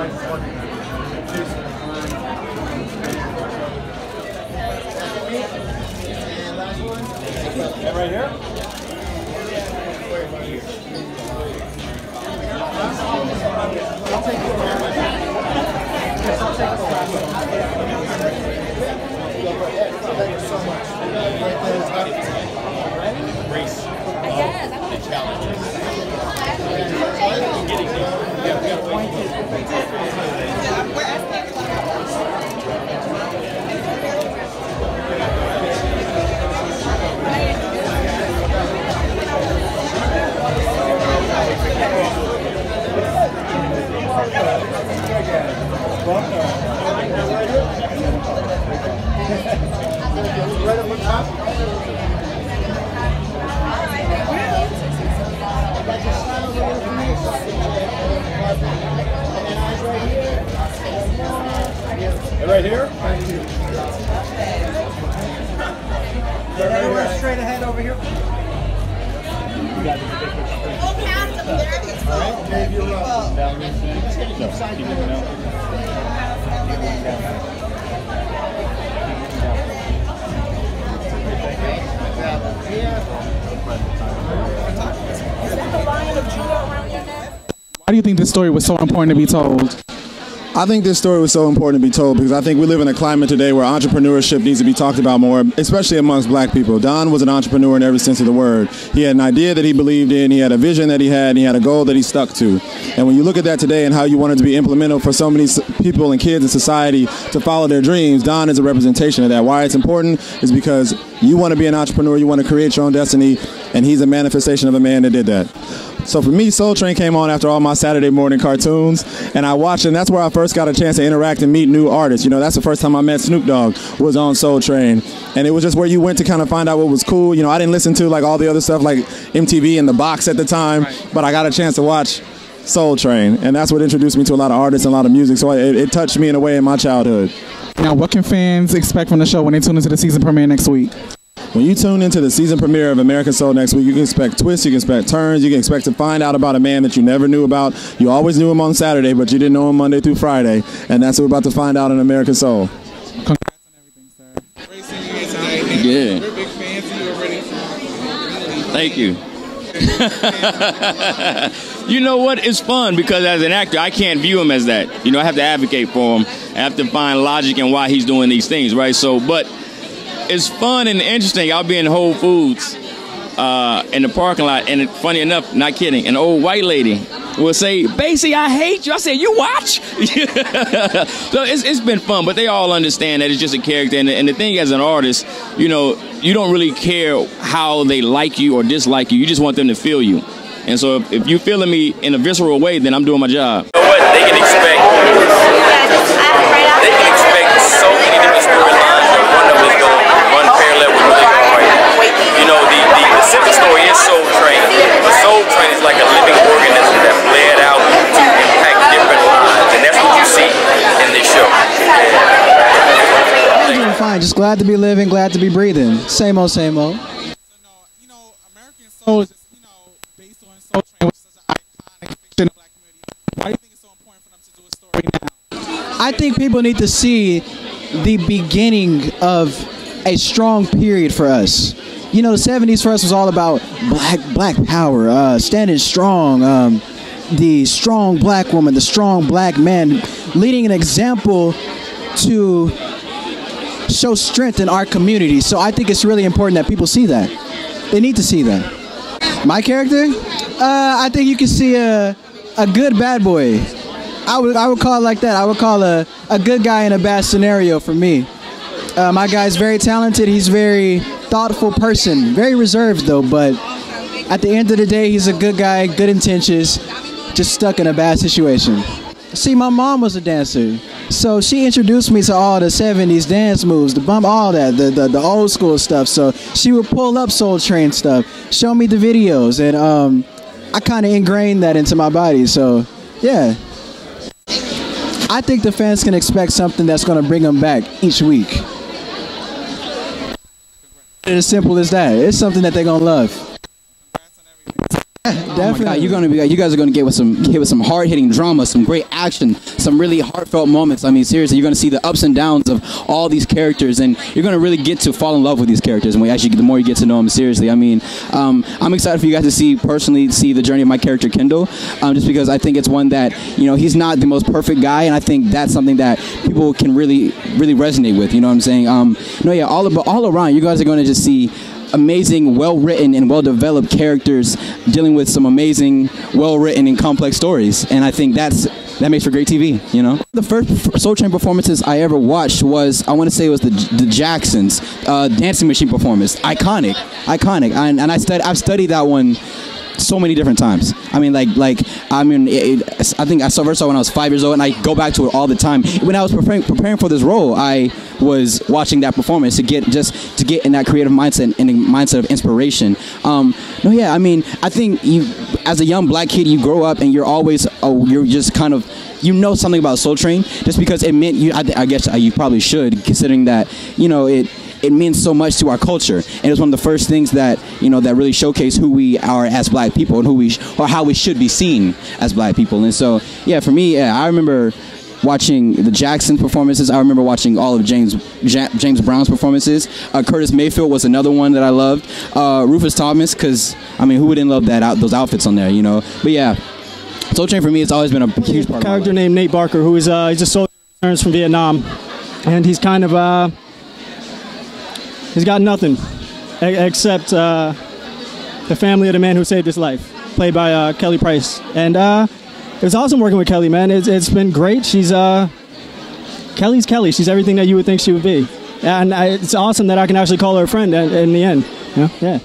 Right here? I'll take it. Yes, I'll take Thank you so much. Race. The challenges. Right up on top. Right here? Thank you. Right straight ahead over here. You got the picture straight. All right, Dave, you're up. Just going to keep side Why do you think this story was so important to be told? I think this story was so important to be told because I think we live in a climate today where entrepreneurship needs to be talked about more, especially amongst black people. Don was an entrepreneur in every sense of the word. He had an idea that he believed in, he had a vision that he had, and he had a goal that he stuck to. And when you look at that today and how you want it to be implemented for so many people and kids in society to follow their dreams, Don is a representation of that. Why it's important is because you want to be an entrepreneur, you want to create your own destiny, and he's a manifestation of a man that did that. So for me, Soul Train came on after all my Saturday morning cartoons, and I watched, and that's where I first got a chance to interact and meet new artists. You know, that's the first time I met Snoop Dogg, was on Soul Train, and it was just where you went to kind of find out what was cool. You know, I didn't listen to like all the other stuff like MTV and The Box at the time, but I got a chance to watch Soul Train, and that's what introduced me to a lot of artists and a lot of music, so it touched me in a way in my childhood. Now, what can fans expect from the show when they tune into the season premiere next week? When you tune into the season premiere of American Soul next week, you can expect twists, you can expect turns, you can expect to find out about a man that you never knew about. You always knew him on Saturday, but you didn't know him Monday through Friday, and that's what we're about to find out in American Soul. Congrats on everything, sir. Great seeing you here tonight. Yeah. We're big fans of you already. Thank you. You know what? It's fun because as an actor, I can't view him as that. You know, I have to advocate for him. I have to find logic in why he's doing these things, right? So, but it's fun and interesting. I'll be in Whole Foods in the parking lot, and funny enough, not kidding, an old white lady will say, "Basie, I hate you." I say, "You watch?" So it's been fun, but they all understand that it's just a character. And the thing as an artist, you know, you don't really care how they like you or dislike you. You just want them to feel you. And so if you're feeling me in a visceral way, then I'm doing my job. You know what? They can expect so many different storylines. One of them is going to run parallel with what they're doing right now. You know, the simple story is Soul Train. But Soul Train is like a living organism that bled out to impact different lives. And that's what you see in this show. I'm doing fine. Just glad to be living, glad to be breathing. Same old, same old. So, you know, American Soul is just, you know, based on Soul Train, which is such an iconic fiction of the black community. Why do you think it's so important for them to do a story now? I think people need to see the beginning of a strong period for us. You know, the 70s for us was all about black power, standing strong, the strong black woman, the strong black man, leading an example to show strength in our community. So I think it's really important that people see that. They need to see that. My character? I think you can see a good bad boy. I would call it like that. I would call a good guy in a bad scenario for me. My guy's very talented. He's a very thoughtful person. Very reserved though, but at the end of the day, he's a good guy, good intentions, just stuck in a bad situation. See, my mom was a dancer, so she introduced me to all the 70s dance moves, the bump, all that, the old school stuff. So she would pull up Soul Train stuff, show me the videos, and I kind of ingrained that into my body. So yeah, I think the fans can expect something that's going to bring them back each week. It's as simple as that. It's something that they're going to love. Definitely. You guys are gonna get with some hard hitting drama, some great action, some really heartfelt moments. I mean, seriously, you're gonna see the ups and downs of all these characters, and you're gonna really get to fall in love with these characters. And the more you get to know them, seriously. I mean, I'm excited for you guys to personally see the journey of my character Kendall, just because I think it's one that he's not the most perfect guy, and I think that's something that people can really resonate with. You know what I'm saying? All around, you guys are gonna just see amazing, well-written and well-developed characters dealing with some amazing, well-written and complex stories, and I think that makes for great TV. The first Soul Train performances I ever watched was, I want to say it was the Jacksons Dancing Machine performance. Iconic, and I've studied that one so many different times. I mean, I think I first saw it when I was 5 years old, and I go back to it all the time. When I was preparing for this role, I was watching that performance to get in that creative mindset and the mindset of inspiration. I mean, I think as a young black kid, you grow up and you're just kind of something about Soul Train just because it meant I guess you probably should, considering that it means so much to our culture, and it's one of the first things that that really showcase who we are as black people and how we should be seen as black people. And so for me, I remember watching the Jackson performances. I remember watching all of James Brown's performances. Curtis Mayfield was another one that I loved. Rufus Thomas, because I mean, who wouldn't love those outfits on there, But yeah, Soul Train for me, it's always been a huge part. A character named Nate Barker, who is he's a soldier who returns from Vietnam, and he's kind of he's got nothing except the family of the man who saved his life, played by Kelly Price. And it was awesome working with Kelly, man. It's been great. She's Kelly's Kelly. She's everything that you would think she would be. And it's awesome that I can actually call her a friend in the end. Yeah.